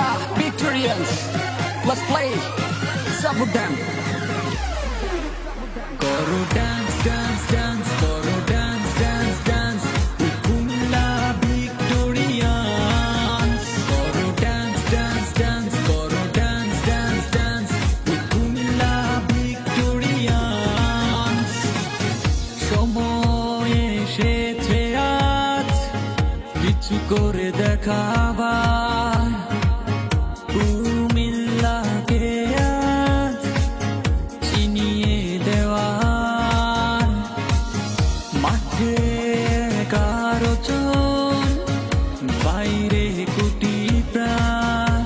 Kumilla Victorians. Let's play. Support them. Koro dance, dance, dance. Koro dance, dance, dance. With Kumilla Victorians. Koro dance, dance, dance. Koro dance, dance, dance. With Kumilla Victorians. সময় এসেছে আজ কিছু করে দেখাবার কুমিল্লাকে আজ চিনিয়ে দেওয়ার মাঠে কারো চোন বাইরে কোটি প্রাণ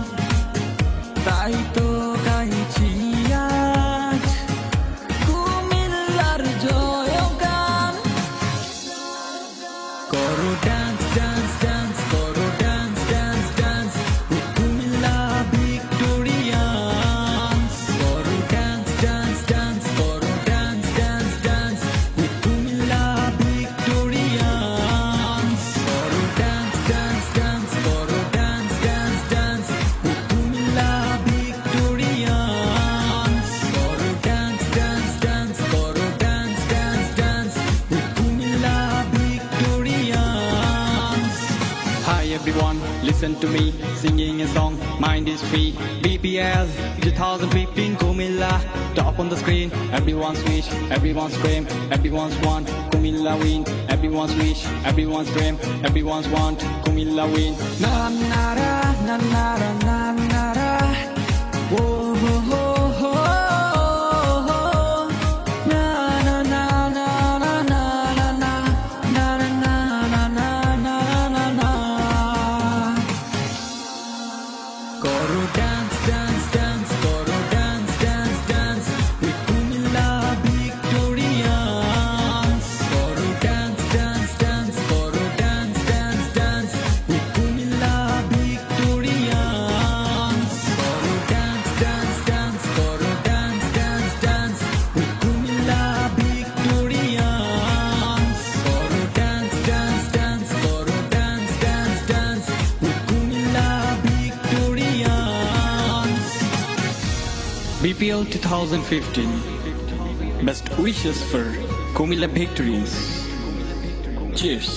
তাই তো গাইছি আজ কুমিল্লার জয়গান করো ডান্স ডান্স ডান্স করো dance dance dance with Kumilla Victorians করো ডান্স ডান্স ডান্স করো dance dance dance with Kumilla Victorians করো ডান্স ডান্স ডান্স করো dance dance dance with Kumilla Victorians করো ডান্স ডান্স ডান্স করো dance dance dance with Kumilla Victorians. Hi everyone, listen to me, singing a song, mind is free. BPL 2015 Kumilla, top on the screen. Everyone's wish, everyone's dream, everyone's want Kumilla win. Everyone's wish, everyone's dream, everyone's want Kumilla win. Na na ra na na ra na na ra. Whoa ho ho ho. Na na na na na na na na na na na na na na na. Koro dance dance dance, koro dance dance dance with Kumilla Victorians. Koro dance dance dance, koro dance dance dance with Kumilla Victorians. Koro dance dance dance, koro dance dance dance with Kumilla Victorians. Koro dance dance dance, koro dance dance dance with Kumilla Victorians. BPL 2015, best wishes for Kumilla Victorians. Cheers.